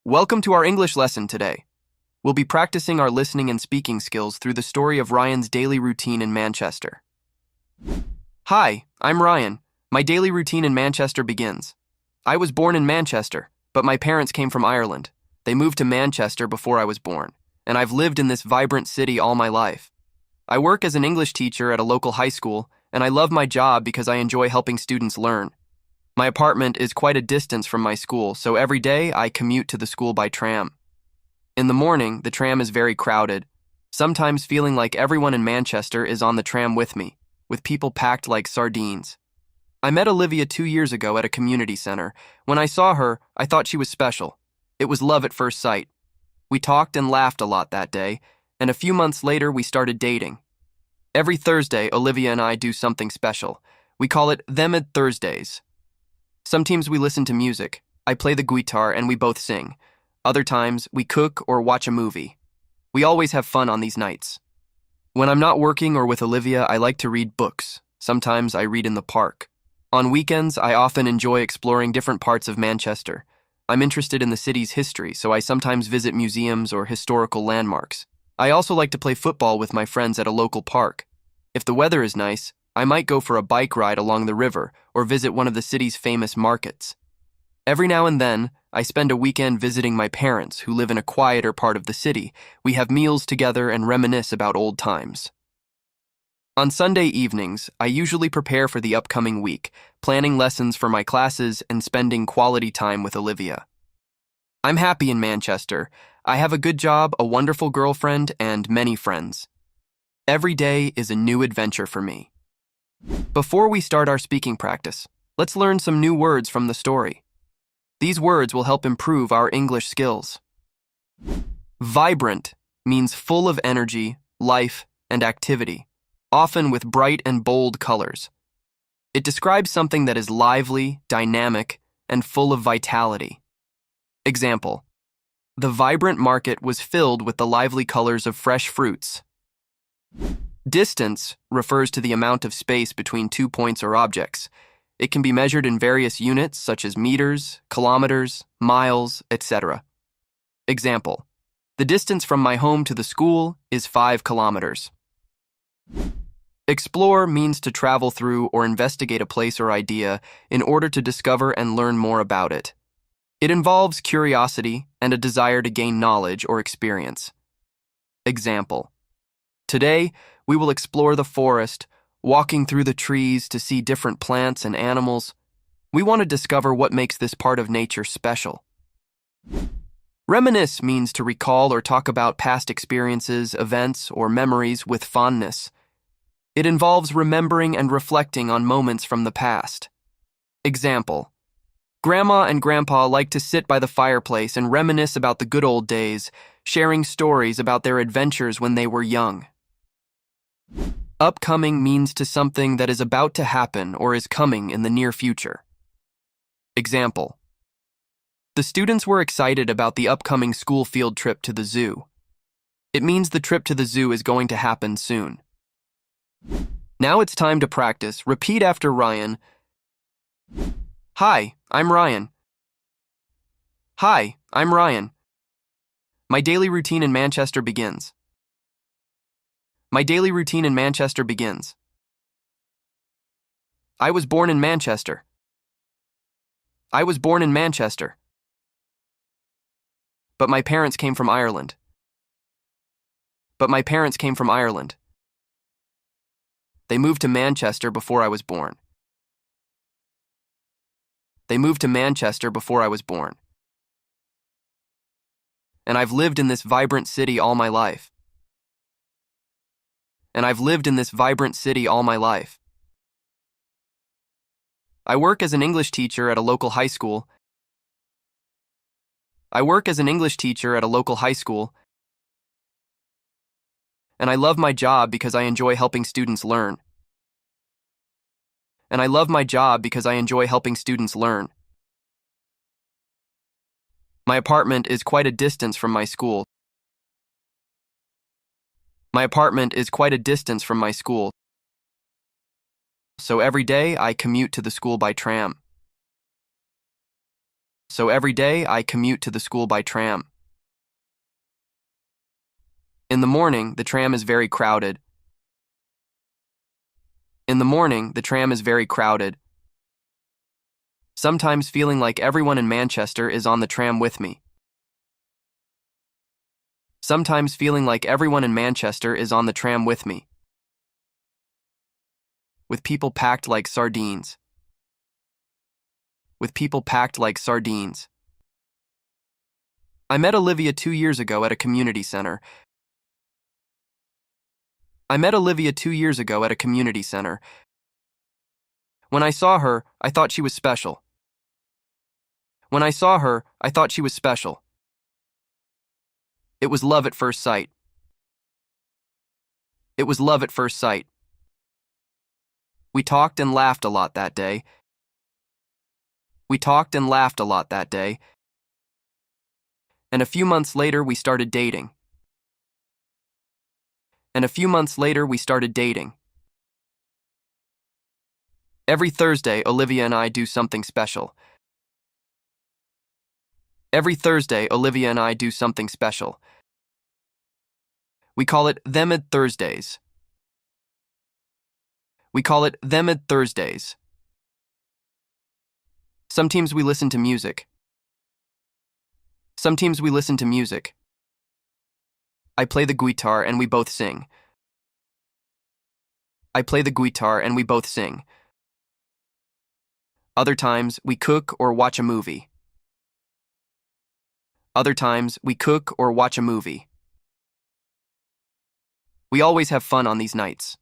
Welcome to our English lesson today. We'll be practicing our listening and speaking skills through the story of Ryan's daily routine in Manchester. Hi, I'm Ryan. My daily routine in Manchester begins. I was born in Manchester, but my parents came from Ireland. They moved to Manchester before I was born, and I've lived in this vibrant city all my life. I work as an English teacher at a local high school, and I love my job because I enjoy helping students learn. My apartment is quite a distance from my school, so every day I commute to the school by tram. In the morning, the tram is very crowded, sometimes feeling like everyone in Manchester is on the tram with me, with people packed like sardines. I met Olivia 2 years ago at a community center. When I saw her, I thought she was special. It was love at first sight. We talked and laughed a lot that day, and a few months later we started dating. Every Thursday, Olivia and I do something special. We call it Them Thursdays. Sometimes we listen to music. I play the guitar and we both sing. Other times, we cook or watch a movie. We always have fun on these nights. When I'm not working or with Olivia, I like to read books. Sometimes I read in the park. On weekends, I often enjoy exploring different parts of Manchester. I'm interested in the city's history, so I sometimes visit museums or historical landmarks. I also like to play football with my friends at a local park. If the weather is nice, I might go for a bike ride along the river or visit one of the city's famous markets. Every now and then, I spend a weekend visiting my parents who live in a quieter part of the city. We have meals together and reminisce about old times. On Sunday evenings, I usually prepare for the upcoming week, planning lessons for my classes and spending quality time with Olivia. I'm happy in Manchester. I have a good job, a wonderful girlfriend, and many friends. Every day is a new adventure for me. Before we start our speaking practice, let's learn some new words from the story. These words will help improve our English skills. Vibrant means full of energy, life, and activity, often with bright and bold colors. It describes something that is lively, dynamic, and full of vitality. Example: the vibrant market was filled with the lively colors of fresh fruits. Distance refers to the amount of space between 2 points or objects. It can be measured in various units such as meters, kilometers, miles, etc. Example: the distance from my home to the school is 5 kilometers. Explore means to travel through or investigate a place or idea in order to discover and learn more about it. It involves curiosity and a desire to gain knowledge or experience. Example: today, we will explore the forest, walking through the trees to see different plants and animals. We want to discover what makes this part of nature special. Reminisce means to recall or talk about past experiences, events, or memories with fondness. It involves remembering and reflecting on moments from the past. Example: Grandma and Grandpa like to sit by the fireplace and reminisce about the good old days, sharing stories about their adventures when they were young. Upcoming means to something that is about to happen or is coming in the near future. Example: the students were excited about the upcoming school field trip to the zoo. It means the trip to the zoo is going to happen soon. Now it's time to practice. Repeat after Ryan. Hi, I'm Ryan. Hi, I'm Ryan. My daily routine in Manchester begins. My daily routine in Manchester begins. I was born in Manchester. I was born in Manchester. But my parents came from Ireland. But my parents came from Ireland. They moved to Manchester before I was born. They moved to Manchester before I was born. And I've lived in this vibrant city all my life. And I've lived in this vibrant city all my life. I work as an English teacher at a local high school. I work as an English teacher at a local high school. And I love my job because I enjoy helping students learn. And I love my job because I enjoy helping students learn. My apartment is quite a distance from my school. My apartment is quite a distance from my school, so every day I commute to the school by tram. so every day I commute to the school by tram. In the morning, the tram is very crowded. In the morning, the tram is very crowded. Sometimes feeling like everyone in Manchester is on the tram with me. Sometimes feeling like everyone in Manchester is on the tram with me. With people packed like sardines. With people packed like sardines. I met Olivia 2 years ago at a community center. I met Olivia 2 years ago at a community center. When I saw her, I thought she was special. When I saw her, I thought she was special. It was love at first sight. It was love at first sight. We talked and laughed a lot that day. We talked and laughed a lot that day. And a few months later, we started dating. And a few months later, we started dating. Every Thursday, Olivia and I do something special. Every Thursday, Olivia and I do something special. We call it Them at Thursdays. We call it Them at Thursdays. Sometimes we listen to music. Sometimes we listen to music. I play the guitar and we both sing. I play the guitar and we both sing. Other times, we cook or watch a movie. Other times, we cook or watch a movie. We always have fun on these nights.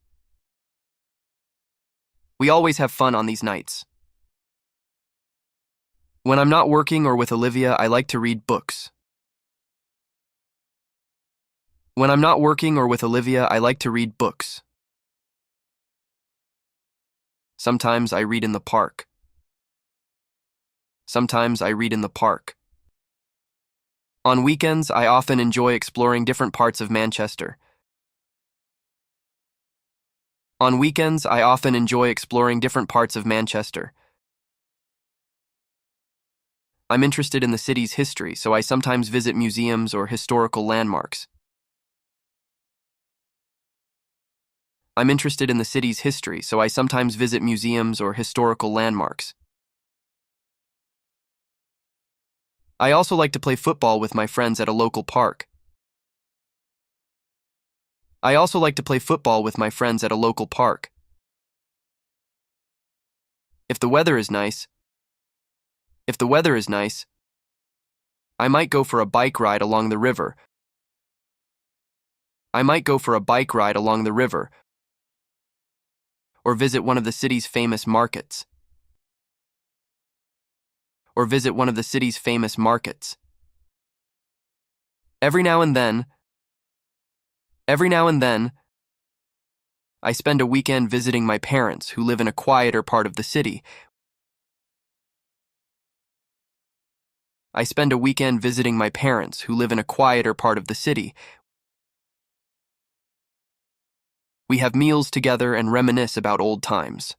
We always have fun on these nights. When I'm not working or with Olivia, I like to read books. When I'm not working or with Olivia, I like to read books. Sometimes I read in the park. Sometimes I read in the park. On weekends, I often enjoy exploring different parts of Manchester. On weekends, I often enjoy exploring different parts of Manchester. I'm interested in the city's history, so I sometimes visit museums or historical landmarks. I'm interested in the city's history, so I sometimes visit museums or historical landmarks. I also like to play football with my friends at a local park. I also like to play football with my friends at a local park. If the weather is nice, I might go for a bike ride along the river. I might go for a bike ride along the river, or visit one of the city's famous markets. Or visit one of the city's famous markets. Every now and then, I spend a weekend visiting my parents who live in a quieter part of the city. I spend a weekend visiting my parents who live in a quieter part of the city. We have meals together and reminisce about old times.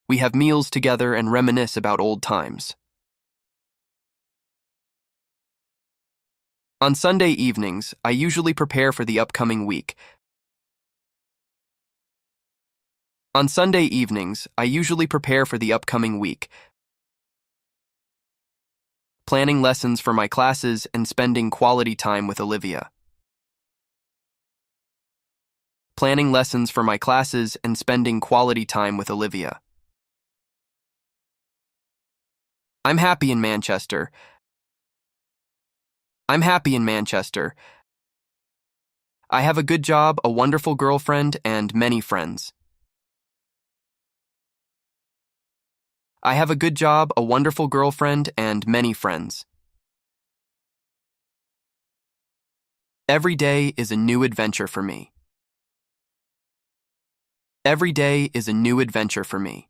We have meals together and reminisce about old times. On Sunday evenings, I usually prepare for the upcoming week. On Sunday evenings, I usually prepare for the upcoming week. Planning lessons for my classes and spending quality time with Olivia. Planning lessons for my classes and spending quality time with Olivia. I'm happy in Manchester. I'm happy in Manchester. I have a good job, a wonderful girlfriend, and many friends. I have a good job, a wonderful girlfriend, and many friends. Every day is a new adventure for me. Every day is a new adventure for me.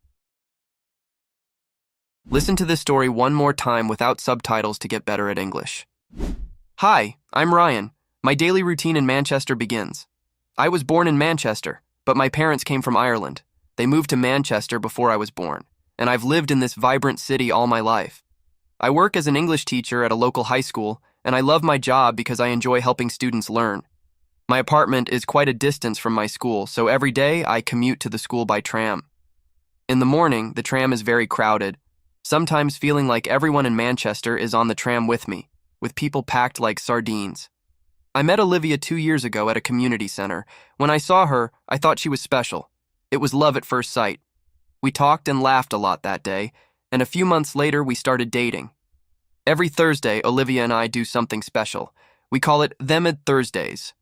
Listen to this story one more time without subtitles to get better at English. Hi, I'm Ryan. My daily routine in Manchester begins. I was born in Manchester, but my parents came from Ireland. They moved to Manchester before I was born. and I've lived in this vibrant city all my life. I work as an English teacher at a local high school, and I love my job because I enjoy helping students learn. My apartment is quite a distance from my school, so every day I commute to the school by tram. In the morning, the tram is very crowded, sometimes feeling like everyone in Manchester is on the tram with me, with people packed like sardines. I met Olivia 2 years ago at a community center. When I saw her, I thought she was special. It was love at first sight. We talked and laughed a lot that day, and a few months later we started dating. Every Thursday, Olivia and I do something special. We call it Them Thursdays.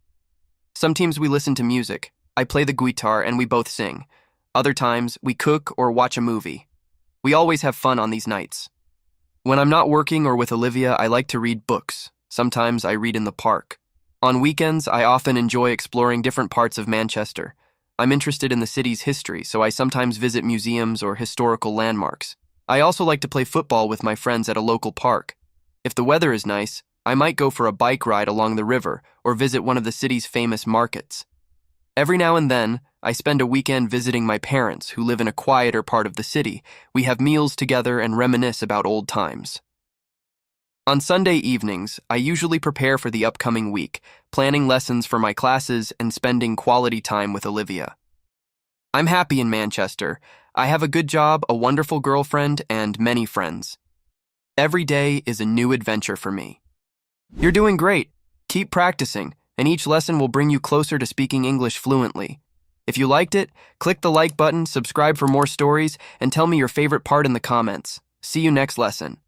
Sometimes we listen to music. I play the guitar and we both sing. Other times, we cook or watch a movie. We always have fun on these nights. When I'm not working or with Olivia, I like to read books. Sometimes I read in the park. On weekends, I often enjoy exploring different parts of Manchester. I'm interested in the city's history, so I sometimes visit museums or historical landmarks. I also like to play football with my friends at a local park. If the weather is nice, I might go for a bike ride along the river or visit one of the city's famous markets. Every now and then, I spend a weekend visiting my parents who live in a quieter part of the city. We have meals together and reminisce about old times. On Sunday evenings, I usually prepare for the upcoming week, planning lessons for my classes and spending quality time with Olivia. I'm happy in Manchester. I have a good job, a wonderful girlfriend, and many friends. Every day is a new adventure for me. You're doing great. Keep practicing, and each lesson will bring you closer to speaking English fluently. If you liked it, click the like button, subscribe for more stories, and tell me your favorite part in the comments. See you next lesson.